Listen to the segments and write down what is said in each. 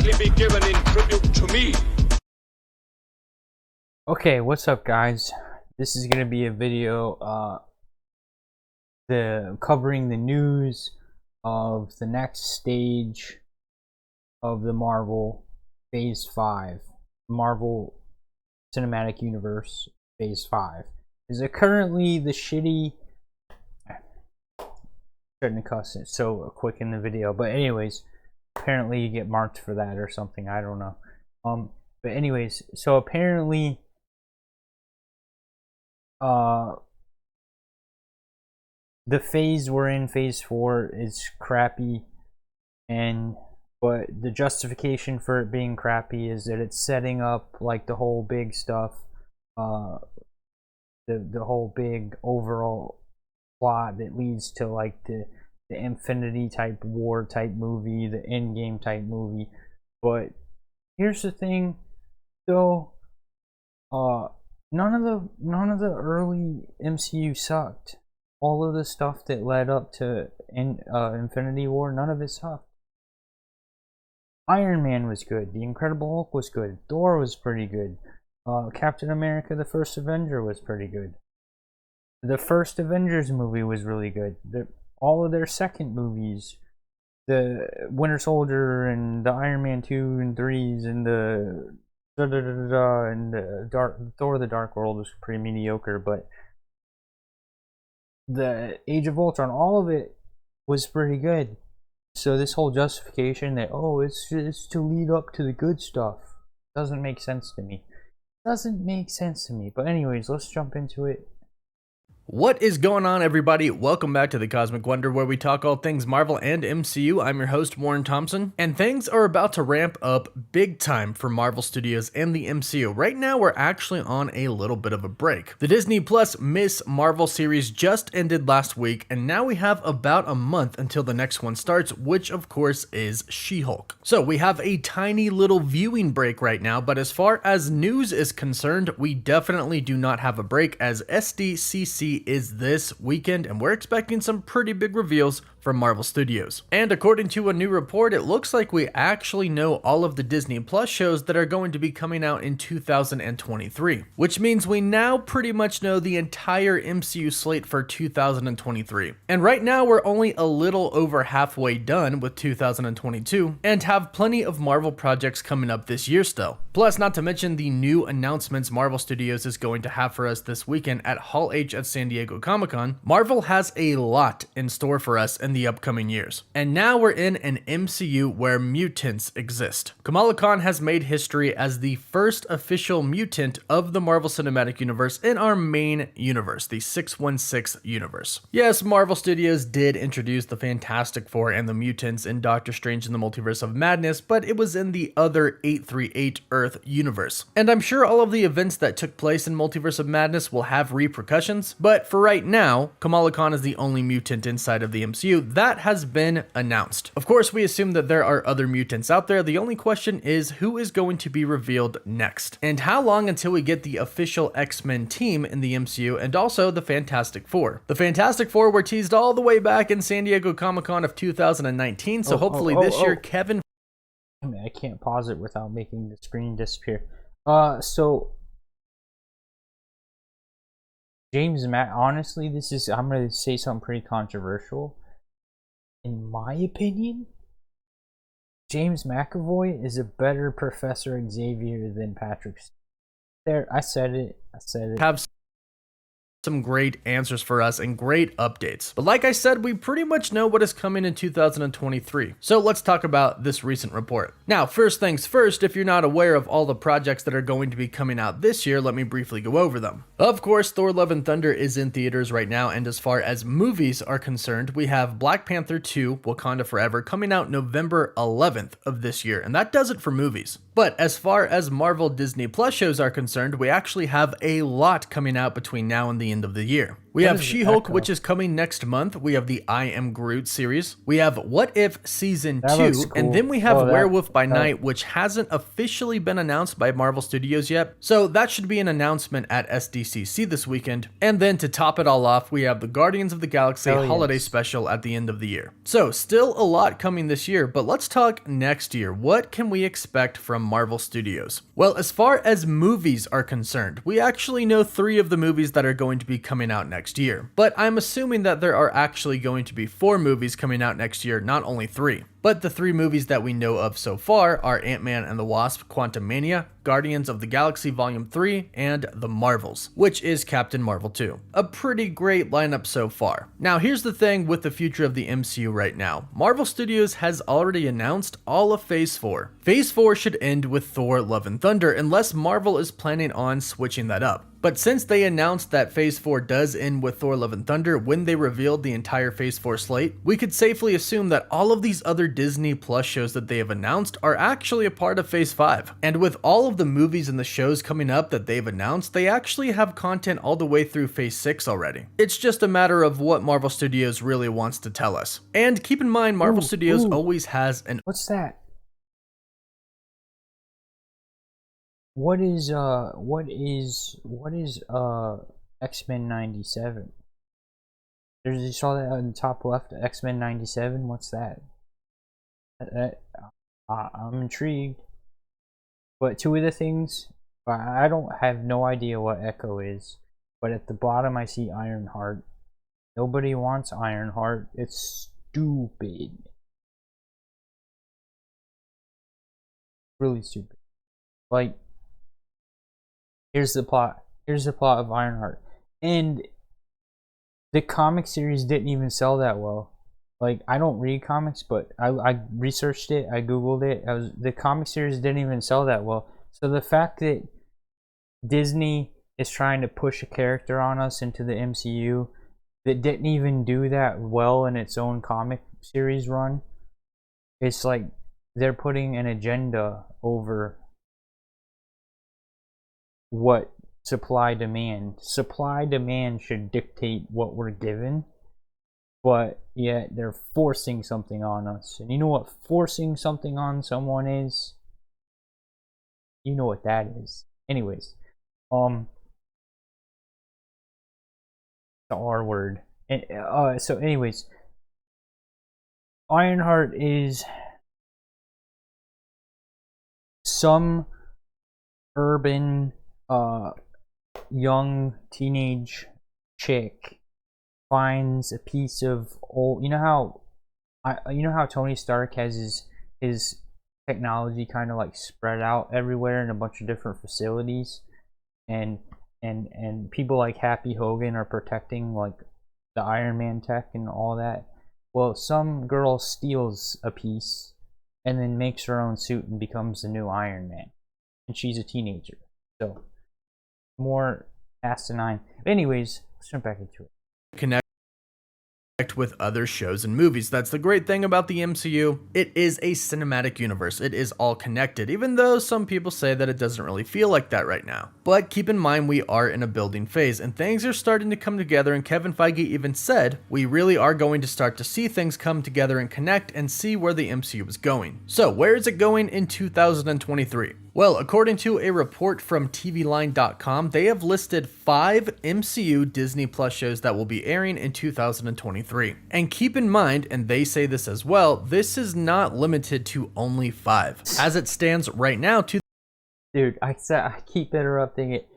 likely be given in tribute to me. Okay, what's up guys? This is gonna be a video covering the news of the next stage of the Marvel Phase 5. Marvel Cinematic Universe Phase 5. Is it currently the shitty... Shouldn't have cussed it so quick in the video, but anyways, apparently you get marked for that or something, I don't know. But anyways, so apparently the phase we're in, phase 4, is crappy, but the justification for it being crappy is that it's setting up like the whole big stuff, the whole big overall plot that leads to like the Infinity type war type movie, the Endgame type movie. But here's the thing though, none of the early MCU sucked. All of the stuff that led up to Infinity War, none of it sucked. Iron Man was good. The Incredible Hulk was good. Thor was pretty good. Captain America: The First Avenger was pretty good. The first Avengers movie was really good. All of their second movies, the Winter Soldier and the Iron Man 2 and 3s and the and the Thor: The Dark World was pretty mediocre, but the Age of Ultron, all of it was pretty good. So this whole justification that, oh, it's to lead up to the good stuff, doesn't make sense to me. Doesn't make sense to me. But anyways, let's jump into it. What is going on, everybody? Welcome back to the Cosmic Wonder, where we talk all things Marvel and MCU. I'm your host, Warren Thompson, and things are about to ramp up big time for Marvel Studios and the MCU. Right now, we're actually on a little bit of a break. The Disney Plus Miss Marvel series just ended last week, and now we have about a month until the next one starts, which of course is She-Hulk. So we have a tiny little viewing break right now, but as far as news is concerned, we definitely do not have a break, as SDCC is this weekend, and we're expecting some pretty big reveals from Marvel Studios. And according to a new report, it looks like we actually know all of the Disney Plus shows that are going to be coming out in 2023, which means we now pretty much know the entire MCU slate for 2023. And right now we're only a little over halfway done with 2022 and have plenty of Marvel projects coming up this year still. Plus, not to mention the new announcements Marvel Studios is going to have for us this weekend at Hall H at San Diego Comic-Con. Marvel has a lot in store for us in the upcoming years. And now we're in an MCU where mutants exist. Kamala Khan has made history as the first official mutant of the Marvel Cinematic Universe in our main universe, the 616 universe. Yes, Marvel Studios did introduce the Fantastic Four and the mutants in Doctor Strange in the Multiverse of Madness, but it was in the other 838 Earth universe. And I'm sure all of the events that took place in Multiverse of Madness will have repercussions, but for right now, Kamala Khan is the only mutant inside of the MCU that has been announced. Of course, we assume that there are other mutants out there. The only question is who is going to be revealed next, and how long until we get the official X-Men team in the MCU, and also the Fantastic Four. The Fantastic Four were teased all the way back in San Diego Comic-Con of 2019, so hopefully this year Kevin... I mean, I can't pause it without making the screen disappear. So James honestly, I'm going to say something pretty controversial. In my opinion, James McAvoy is a better Professor Xavier than Patrick. There, I said it. Have some great answers for us and great updates. But like I said, we pretty much know what is coming in 2023. So let's talk about this recent report. Now, first things first, if you're not aware of all the projects that are going to be coming out this year, let me briefly go over them. Of course, Thor: Love and Thunder is in theaters right now, and as far as movies are concerned, we have Black Panther 2: Wakanda Forever coming out November 11th of this year, and that does it for movies. But as far as Marvel Disney Plus shows are concerned, we actually have a lot coming out between now and the end of the year. We have She-Hulk, which is coming next month. We have the I Am Groot series. We have What If Season 2. Cool. And then we have Werewolf by Night, which hasn't officially been announced by Marvel Studios yet. So that should be an announcement at SDCC GCC this weekend. And then to top it all off, we have the Guardians of the Galaxy holiday special at the end of the year. So still a lot coming this year, but let's talk next year. What can we expect from Marvel Studios? Well, as far as movies are concerned, we actually know 3 of the movies that are going to be coming out next year. But I'm assuming that there are actually going to be 4 movies coming out next year, not only 3. But the 3 movies that we know of so far are Ant-Man and the Wasp: Quantumania, Guardians of the Galaxy Volume 3, and The Marvels, which is Captain Marvel 2. A pretty great lineup so far. Now here's the thing with the future of the MCU right now. Marvel Studios has already announced all of Phase 4. Phase 4 should end with Thor: Love and Thunder unless Marvel is planning on switching that up. But since they announced that Phase 4 does end with Thor: Love and Thunder when they revealed the entire Phase 4 slate, we could safely assume that all of these other Disney Plus shows that they have announced are actually a part of Phase 5. And with all of the movies and the shows coming up that they've announced, they actually have content all the way through Phase 6 already. It's just a matter of what Marvel Studios really wants to tell us. And keep in mind, Marvel Studios always has an... What's that? What is X-Men 97? You saw that on the top left, X-Men 97. What's that? I'm intrigued. But 2 of the things, I don't have no idea what Echo is. But at the bottom I see Ironheart. Nobody wants Ironheart. It's stupid. Really stupid. Like, here's the plot. Here's the plot of Ironheart. And the comic series didn't even sell that well. Like, I don't read comics, but I researched it. I googled it. The comic series didn't even sell that well. So the fact that Disney is trying to push a character on us into the MCU that didn't even do that well in its own comic series run, it's like they're putting an agenda over what supply demand should dictate what we're given, but yet they're forcing something on us. And you know what forcing something on someone is? You know what that is. Anyways, the R word. And so anyways, Ironheart is some urban young teenage chick finds a piece of old, you know how Tony Stark has his technology kind of like spread out everywhere in a bunch of different facilities, and people like Happy Hogan are protecting like the Iron Man tech and all that. Well, some girl steals a piece and then makes her own suit and becomes the new Iron Man, and she's a teenager. So more asinine. Anyways, let's jump back into it. Connect with other shows and movies. That's the great thing about the MCU. It is a cinematic universe. It is all connected, even though some people say that it doesn't really feel like that right now. But keep in mind, we are in a building phase and things are starting to come together, and Kevin Feige even said we really are going to start to see things come together and connect and see where the MCU is going. So where is it going in 2023? Well, according to a report from TVLine.com, they have listed 5 MCU Disney Plus shows that will be airing in 2023. And keep in mind, and they say this as well, this is not limited to only 5. As it stands right now, dude, I keep interrupting it.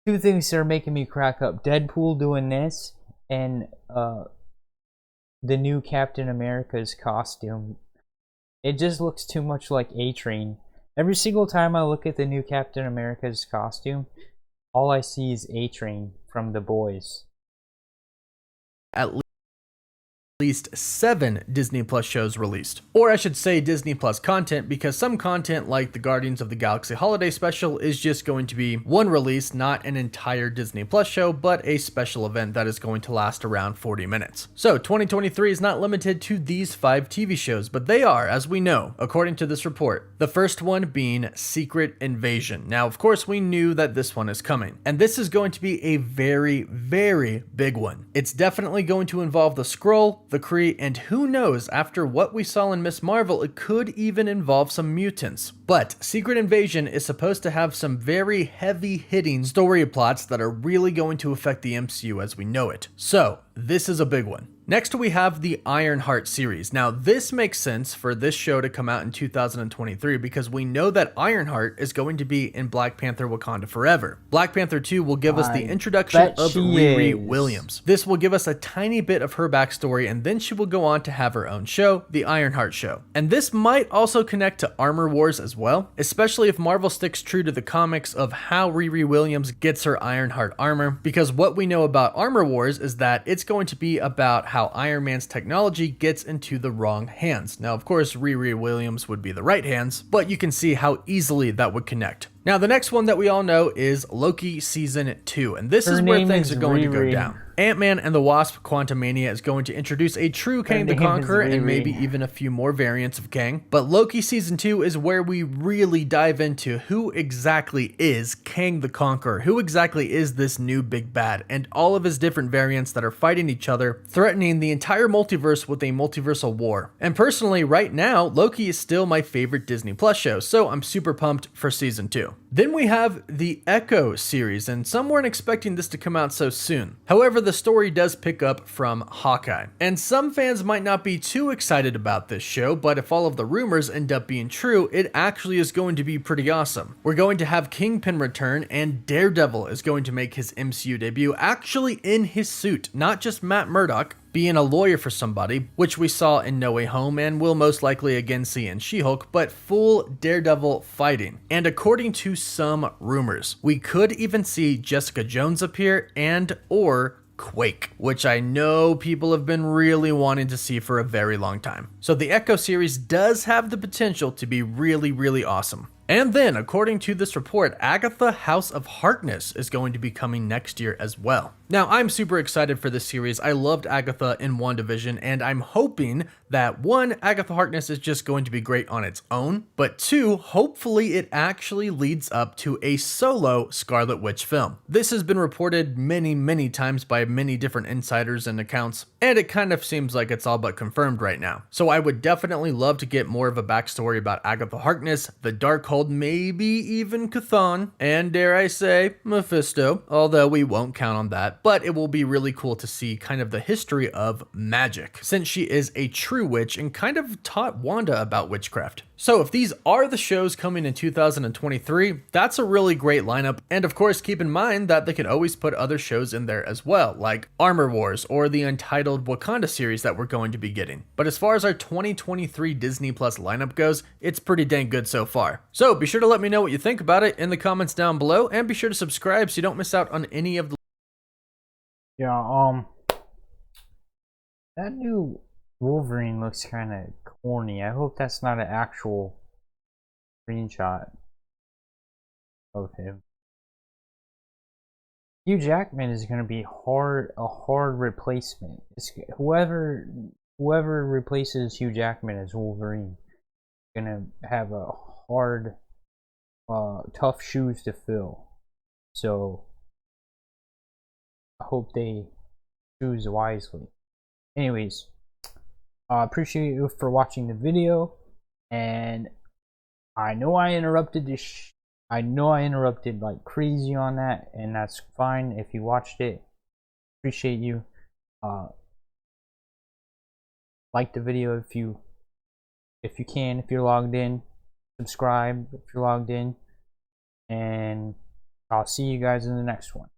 2 things that are making me crack up: Deadpool doing this, and the new Captain America's costume. It just looks too much like A-Train. Every single time I look at the new Captain America's costume, all I see is A-Train from The Boys. at least 7 Disney Plus shows released. Or I should say Disney Plus content, because some content like the Guardians of the Galaxy Holiday Special is just going to be one release, not an entire Disney Plus show, but a special event that is going to last around 40 minutes. So 2023 is not limited to these 5 TV shows, but they are, as we know, according to this report. The first one being Secret Invasion. Now, of course, we knew that this one is coming, and this is going to be a very, very big one. It's definitely going to involve the Skrull, the Kree, and who knows, after what we saw in Ms. Marvel, it could even involve some mutants. But Secret Invasion is supposed to have some very heavy-hitting story plots that are really going to affect the MCU as we know it. So, this is a big one. Next, we have the Ironheart series. Now, this makes sense for this show to come out in 2023 because we know that Ironheart is going to be in Black Panther: Wakanda Forever. Black Panther 2 will give us the introduction of Riri Williams. This will give us a tiny bit of her backstory, and then she will go on to have her own show, the Ironheart Show. And this might also connect to Armor Wars as well, especially if Marvel sticks true to the comics of how Riri Williams gets her Ironheart armor, because what we know about Armor Wars is that it's going to be about how Iron Man's technology gets into the wrong hands. Now, of course, Riri Williams would be the right hands, but you can see how easily that would connect. Now, the next one that we all know is Loki Season 2, and this is where things are going to go down. Ant-Man and the Wasp: Quantumania is going to introduce a true Kang the Conqueror and maybe even a few more variants of Kang. But Loki Season 2 is where we really dive into who exactly is Kang the Conqueror, who exactly is this new big bad, and all of his different variants that are fighting each other, threatening the entire multiverse with a multiversal war. And personally, right now, Loki is still my favorite Disney Plus show, so I'm super pumped for Season 2. Then we have the Echo series, and some weren't expecting this to come out so soon. However, the story does pick up from Hawkeye. And some fans might not be too excited about this show, but if all of the rumors end up being true, it actually is going to be pretty awesome. We're going to have Kingpin return, and Daredevil is going to make his MCU debut actually in his suit, not just Matt Murdock being a lawyer for somebody, which we saw in No Way Home and will most likely again see in She-Hulk, but full Daredevil fighting. And according to some rumors, we could even see Jessica Jones appear and or Quake, which I know people have been really wanting to see for a very long time. So the Echo series does have the potential to be really, really awesome. And then, according to this report, Agatha House of Harkness is going to be coming next year as well. Now, I'm super excited for this series. I loved Agatha in WandaVision, and I'm hoping that 1, Agatha Harkness is just going to be great on its own, but 2, hopefully it actually leads up to a solo Scarlet Witch film. This has been reported many, many times by many different insiders and accounts, and it kind of seems like it's all but confirmed right now. So I would definitely love to get more of a backstory about Agatha Harkness, the Darkhold, maybe even Chthon, and dare I say, Mephisto, although we won't count on that. But it will be really cool to see kind of the history of magic, since she is a true witch and kind of taught Wanda about witchcraft. So if these are the shows coming in 2023, that's a really great lineup. And of course, keep in mind that they could always put other shows in there as well, like Armor Wars or the Untitled Wakanda series that we're going to be getting. But as far as our 2023 Disney Plus lineup goes, it's pretty dang good so far. So be sure to let me know what you think about it in the comments down below, and be sure to subscribe so you don't miss out on any of the that new Wolverine looks kind of corny. I hope that's not an actual screenshot of him. Hugh Jackman is going to be a hard replacement. Whoever replaces Hugh Jackman as Wolverine is going to have a hard, tough shoes to fill. So I hope they choose wisely. Anyways, appreciate you for watching the video, and I know I interrupted I know I interrupted like crazy on that, and that's fine. If you watched it, appreciate you. Like the video if you can, if you're logged in. Subscribe if you're logged in, and I'll see you guys in the next one.